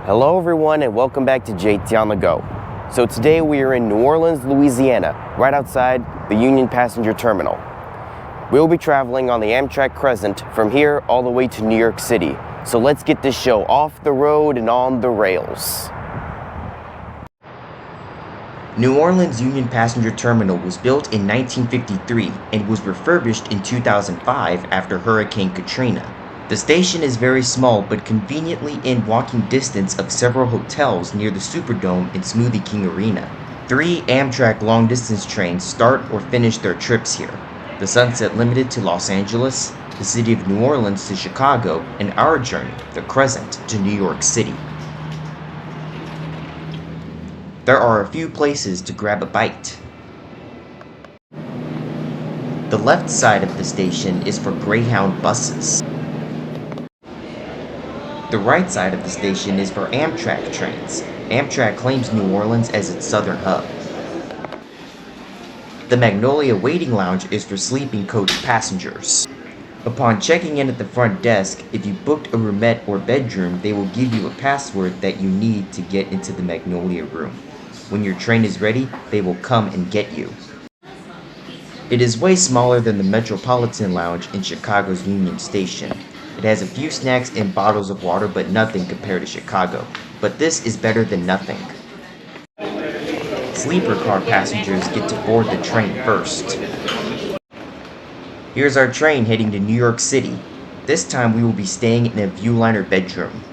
Hello everyone and welcome back to JT on the Go. So today we are in New Orleans, Louisiana, right outside the Union Passenger Terminal. We will be traveling on the Amtrak Cresent from here all the way to New York City. So let's get this show off the road and on the rails. New Orleans Union Passenger Terminal was built in 1953 and was refurbished in 2005 after Hurricane Katrina. The station is very small but conveniently in walking distance of several hotels near the Superdome and Smoothie King Arena. 3 Amtrak long-distance trains start or finish their trips here. The Sunset Limited to Los Angeles, the City of New Orleans to Chicago, and our journey, the Cresent, to New York City. There are a few places to grab a bite. The left side of the station is for Greyhound buses. The right side of the station is for Amtrak trains. Amtrak claims New Orleans as its southern hub. The Magnolia Waiting Lounge is for sleeping coach passengers. Upon checking in at the front desk, if you booked a roomette or bedroom, they will give you a password that you need to get into the Magnolia room. When your train is ready, they will come and get you. It is way smaller than the Metropolitan Lounge in Chicago's Union Station. It has a few snacks and bottles of water, but nothing compared to Chicago. But this is better than nothing. Sleeper car passengers get to board the train first. Here's our train heading to New York City. This time we will be staying in a Viewliner bedroom.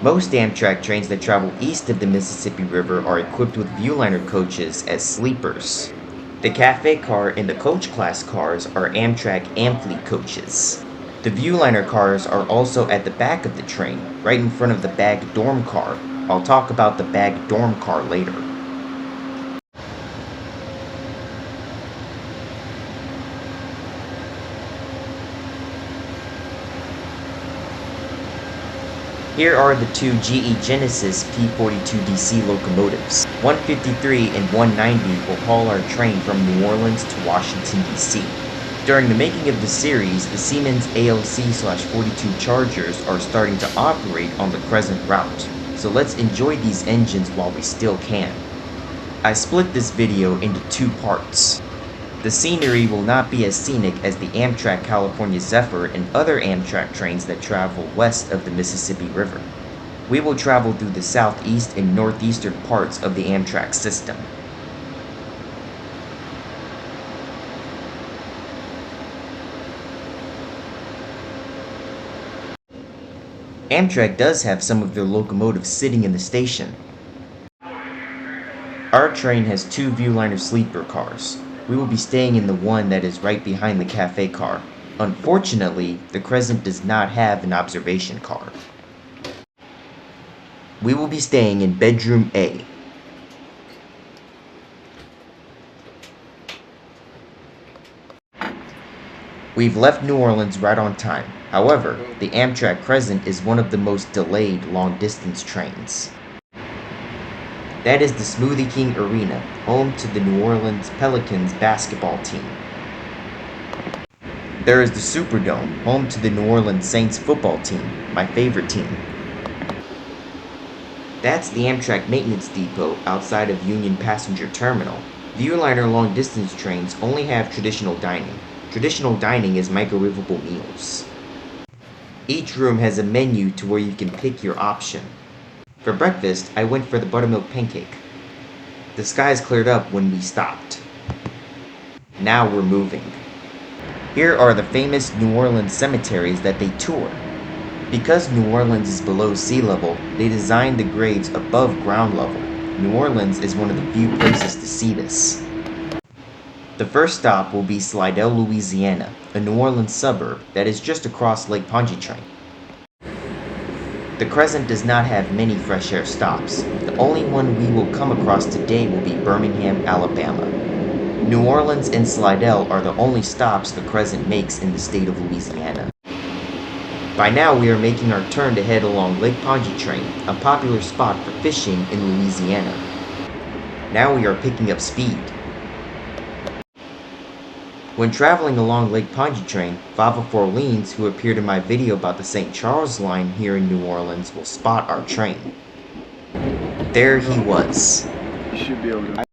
Most Amtrak trains that travel east of the Mississippi River are equipped with Viewliner coaches as sleepers. The cafe car and the coach class cars are Amtrak Amfleet coaches. The Viewliner cars are also at the back of the train, right in front of the bag dorm car. I'll talk about the bag dorm car later. Here are the 2 GE Genesis P42DC locomotives. 153 and 190 will haul our train from New Orleans to Washington, D.C. During the making of the series, the Siemens ALC/42 Chargers are starting to operate on the Cresent route, so let's enjoy these engines while we still can. I split this video into 2 parts. The scenery will not be as scenic as the Amtrak California Zephyr and other Amtrak trains that travel west of the Mississippi River. We will travel through the southeast and northeastern parts of the Amtrak system. Amtrak does have some of their locomotives sitting in the station. Our train has 2 Viewliner sleeper cars. We will be staying in the one that is right behind the cafe car. Unfortunately, the Crescent does not have an observation car. We will be staying in bedroom A. We've left New Orleans right on time. However, the Amtrak Cresent is one of the most delayed long-distance trains. That is the Smoothie King Arena, home to the New Orleans Pelicans basketball team. There is the Superdome, home to the New Orleans Saints football team, my favorite team. That's the Amtrak Maintenance Depot outside of Union Passenger Terminal. Viewliner long-distance trains only have traditional dining. Traditional dining is microwavable meals. Each room has a menu to where you can pick your option. For breakfast, I went for the buttermilk pancake. The skies cleared up when we stopped. Now we're moving. Here are the famous New Orleans cemeteries that they tour. Because New Orleans is below sea level, they designed the graves above ground level. New Orleans is one of the few places to see this. The first stop will be Slidell, Louisiana, a New Orleans suburb that is just across Lake Pontchartrain. The Crescent does not have many fresh air stops. The only one we will come across today will be Birmingham, Alabama. New Orleans and Slidell are the only stops the Crescent makes in the state of Louisiana. By now we are making our turn to head along Lake Pontchartrain, a popular spot for fishing in Louisiana. Now we are picking up speed. When traveling along Lake Pontchartrain, Fava Orleans, who appeared in my video about the St. Charles line here in New Orleans, will spot our train. There he was. You should be able to.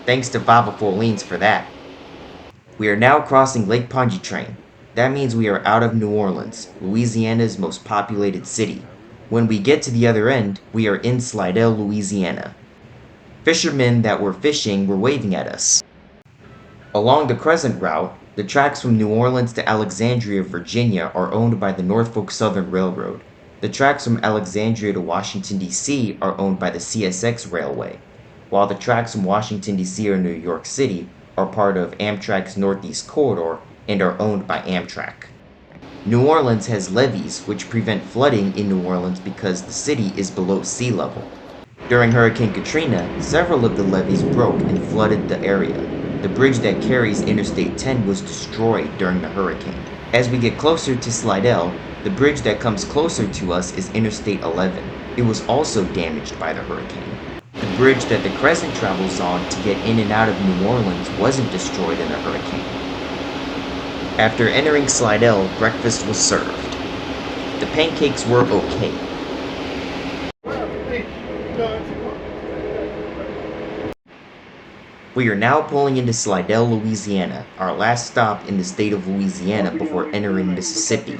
Thanks to Fava Orleans for that. We are now crossing Lake Pontchartrain. That means we are out of New Orleans, Louisiana's most populated city. When we get to the other end, we are in Slidell, Louisiana. Fishermen that were fishing were waving at us. Along the Cresent route, the tracks from New Orleans to Alexandria, Virginia are owned by the Norfolk Southern Railroad. The tracks from Alexandria to Washington, D.C. are owned by the CSX Railway, while the tracks from Washington, D.C. or New York City are part of Amtrak's Northeast Corridor and are owned by Amtrak. New Orleans has levees which prevent flooding in New Orleans because the city is below sea level. During Hurricane Katrina, several of the levees broke and flooded the area. The bridge that carries Interstate 10 was destroyed during the hurricane. As we get closer to Slidell, the bridge that comes closer to us is Interstate 11. It was also damaged by the hurricane. The bridge that the Cresent travels on to get in and out of New Orleans wasn't destroyed in the hurricane. After entering Slidell, breakfast was served. The pancakes were okay. We are now pulling into Slidell, Louisiana, our last stop in the state of Louisiana before entering Mississippi.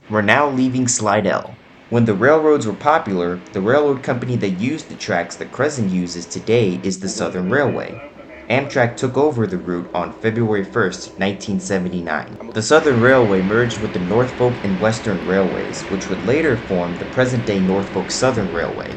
We're now leaving Slidell. When the railroads were popular, the railroad company that used the tracks that Cresent uses today is the Southern Railway. Amtrak took over the route on February 1st, 1979. The Southern Railway merged with the Norfolk and Western Railways, which would later form the present-day Norfolk Southern Railway.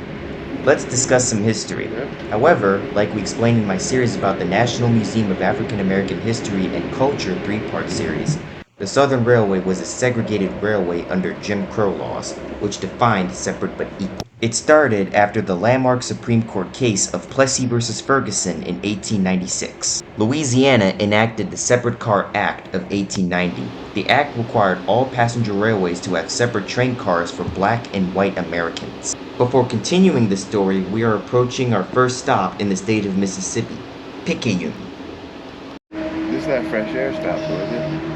Let's discuss some history. However, like we explained in my series about the National Museum of African American History and Culture 3-part series, the Southern Railway was a segregated railway under Jim Crow laws, which defined separate but equal. It started after the landmark Supreme Court case of Plessy v. Ferguson in 1896. Louisiana enacted the Separate Car Act of 1890. The act required all passenger railways to have separate train cars for black and white Americans. Before continuing the story, we are approaching our first stop in the state of Mississippi, Picayune. This is that fresh air stop, though, is it?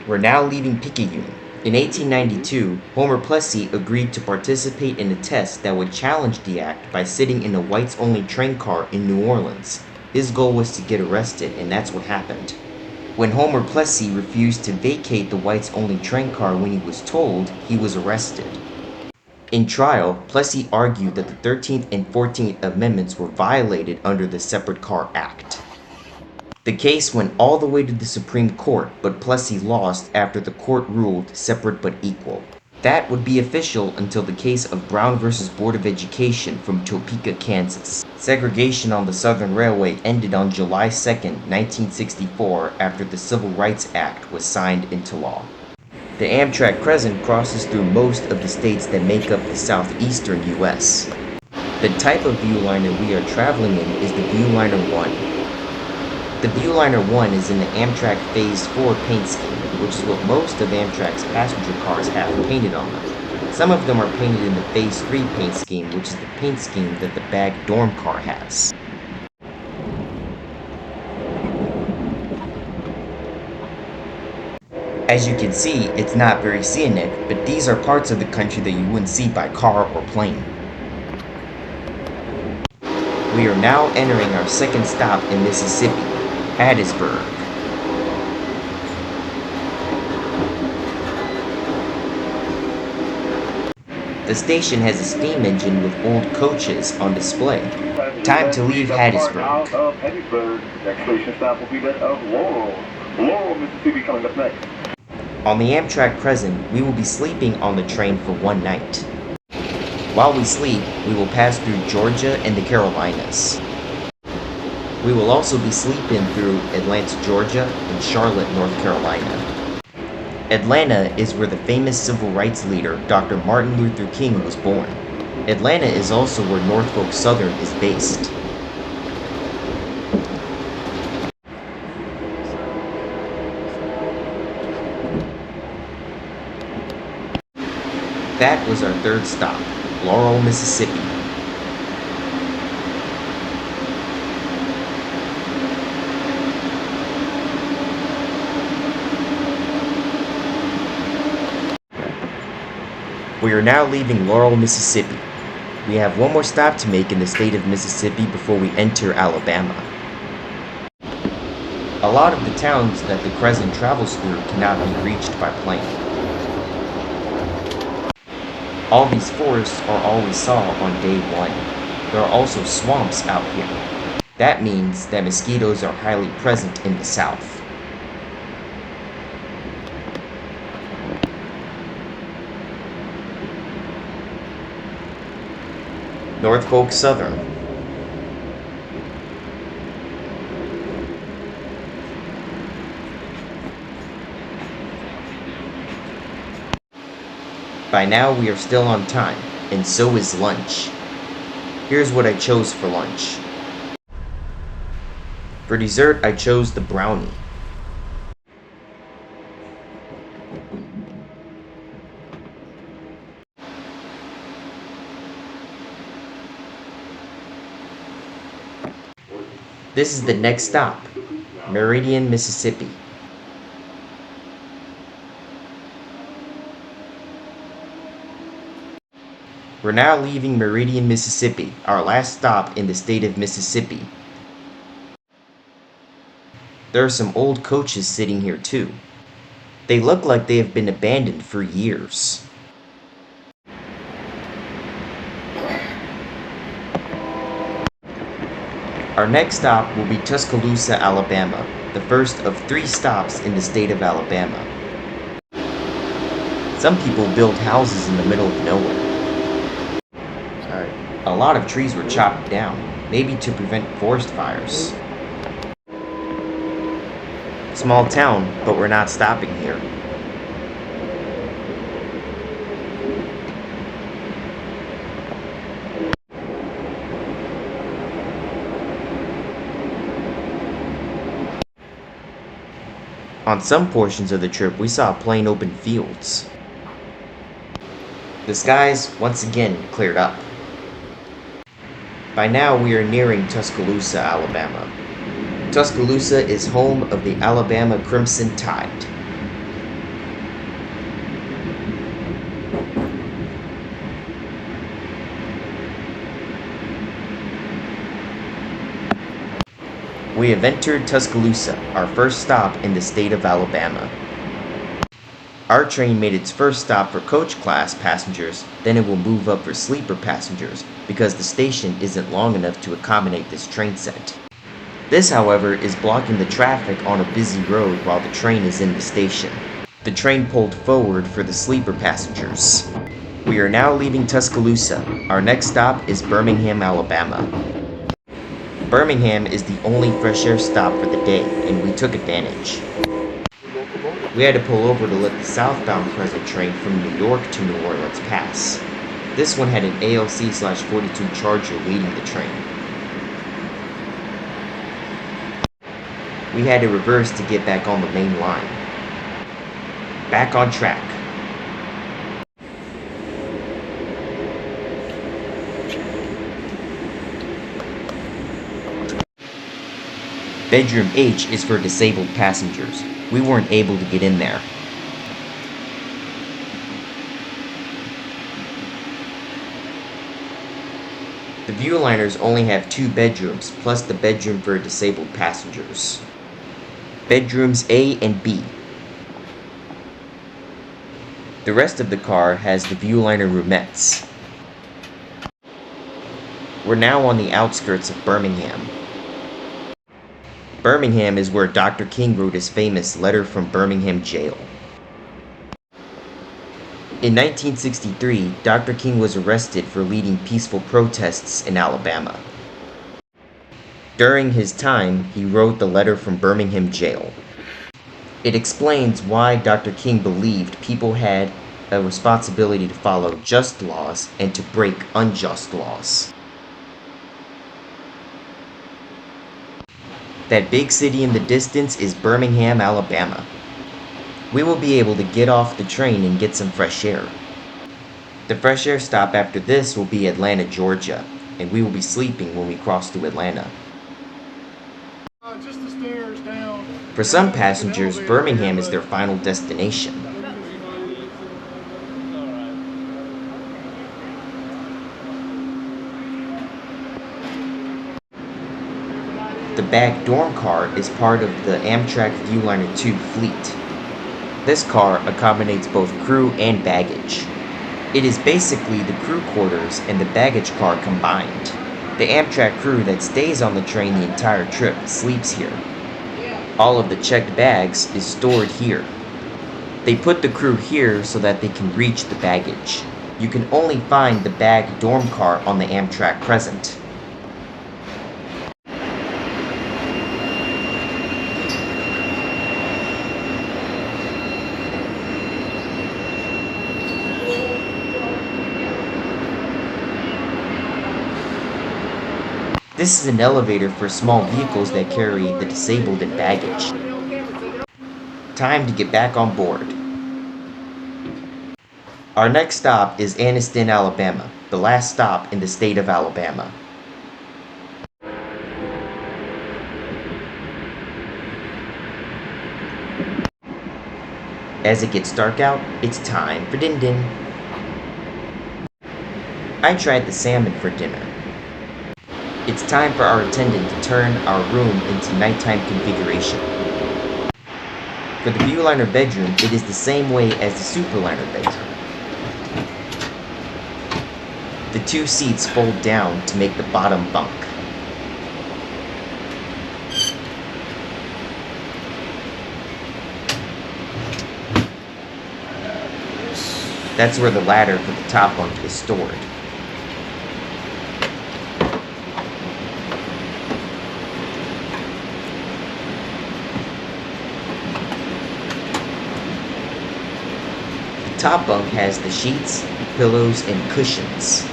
We're now leaving Picayune. In 1892, Homer Plessy agreed to participate in a test that would challenge the act by sitting in a whites-only train car in New Orleans. His goal was to get arrested, and that's what happened. When Homer Plessy refused to vacate the whites-only train car when he was told, he was arrested. In trial, Plessy argued that the 13th and 14th Amendments were violated under the Separate Car Act. The case went all the way to the Supreme Court, but Plessy lost after the court ruled separate but equal. That would be official until the case of Brown v. Board of Education from Topeka, Kansas. Segregation on the Southern Railway ended on July 2, 1964, after the Civil Rights Act was signed into law. The Amtrak Cresent crosses through most of the states that make up the southeastern U.S. The type of viewliner we are traveling in is the Viewliner 1. The Viewliner 1 is in the Amtrak Phase 4 paint scheme, which is what most of Amtrak's passenger cars have painted on them. Some of them are painted in the Phase 3 paint scheme, which is the paint scheme that the bag dorm car has. As you can see, it's not very scenic, but these are parts of the country that you wouldn't see by car or plane. We are now entering our second stop in Mississippi, Hattiesburg. The station has a steam engine with old coaches on display. Time to leave Hattiesburg. Out of Hattiesburg. Next station stop will be that of Laurel. Laurel, Mississippi, coming up next. On the Amtrak Cresent, we will be sleeping on the train for one night. While we sleep, we will pass through Georgia and the Carolinas. We will also be sleeping through Atlanta, Georgia, and Charlotte, North Carolina. Atlanta is where the famous civil rights leader Dr. Martin Luther King was born. Atlanta is also where Norfolk Southern is based. That was our third stop, Laurel, Mississippi. We are now leaving Laurel, Mississippi. We have one more stop to make in the state of Mississippi before we enter Alabama. A lot of the towns that the Cresent travels through cannot be reached by plane. All these forests are all we saw on day one. There are also swamps out here. That means that mosquitoes are highly present in the south. Norfolk Southern. By now we are still on time, and so is lunch. Here's what I chose for lunch. For dessert, I chose the brownie. This is the next stop, Meridian, Mississippi. We're now leaving Meridian, Mississippi, our last stop in the state of Mississippi. There are some old coaches sitting here too. They look like they have been abandoned for years. Our next stop will be Tuscaloosa, Alabama, the first of 3 stops in the state of Alabama. Some people build houses in the middle of nowhere. A lot of trees were chopped down, maybe to prevent forest fires. Small town, but we're not stopping here. On some portions of the trip, we saw plain open fields. The skies once again cleared up. By now, we are nearing Tuscaloosa, Alabama. Tuscaloosa is home of the Alabama Crimson Tide. We have entered Tuscaloosa, our first stop in the state of Alabama. Our train made its first stop for coach class passengers, then it will move up for sleeper passengers because the station isn't long enough to accommodate this train set. This, however, is blocking the traffic on a busy road while the train is in the station. The train pulled forward for the sleeper passengers. We are now leaving Tuscaloosa. Our next stop is Birmingham, Alabama. Birmingham is the only fresh air stop for the day, and we took advantage. We had to pull over to let the southbound Cresent train from New York to New Orleans pass. This one had an ALC/42 Charger leading the train. We had to reverse to get back on the main line. Back on track. Bedroom H is for disabled passengers. We weren't able to get in there. The Viewliners only have 2 bedrooms, plus the bedroom for disabled passengers. Bedrooms A and B. The rest of the car has the Viewliner roomettes. We're now on the outskirts of Birmingham. Birmingham is where Dr. King wrote his famous Letter from Birmingham Jail. In 1963, Dr. King was arrested for leading peaceful protests in Alabama. During his time, he wrote the Letter from Birmingham Jail. It explains why Dr. King believed people had a responsibility to follow just laws and to break unjust laws. That big city in the distance is Birmingham, Alabama. We will be able to get off the train and get some fresh air. The fresh air stop after this will be Atlanta, Georgia, and we will be sleeping when we cross through Atlanta. Just the stairs down. For some passengers, Birmingham is their final destination. The back dorm car is part of the Amtrak Viewliner 2 fleet. This car accommodates both crew and baggage. It is basically the crew quarters and the baggage car combined. The Amtrak crew that stays on the train the entire trip sleeps here. All of the checked bags is stored here. They put the crew here so that they can reach the baggage. You can only find the bag dorm car on the Amtrak Cresent. This is an elevator for small vehicles that carry the disabled and baggage. Time to get back on board. Our next stop is Anniston, Alabama, the last stop in the state of Alabama. As it gets dark out, it's time for din din. I tried the salmon for dinner. It's time for our attendant to turn our room into nighttime configuration. For the Viewliner bedroom, it is the same way as the Superliner bedroom. The two seats fold down to make the bottom bunk. That's where the ladder for the top bunk is stored. The top bunk has the sheets, pillows, and cushions.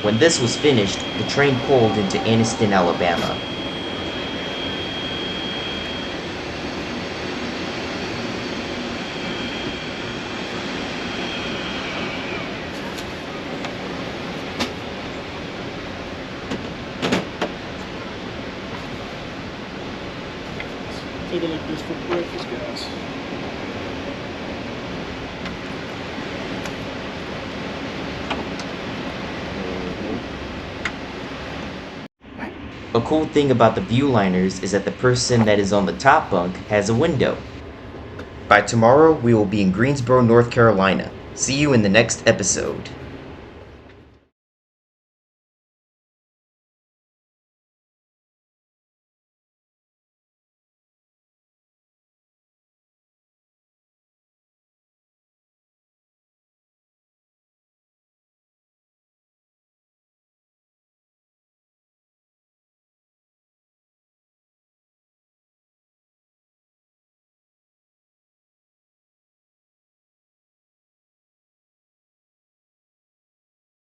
When this was finished, the train pulled into Anniston, Alabama. Take a look at this for breakfast, guys. A cool thing about the Viewliners is that the person that is on the top bunk has a window. By tomorrow, we will be in Greensboro, North Carolina. See you in the next episode.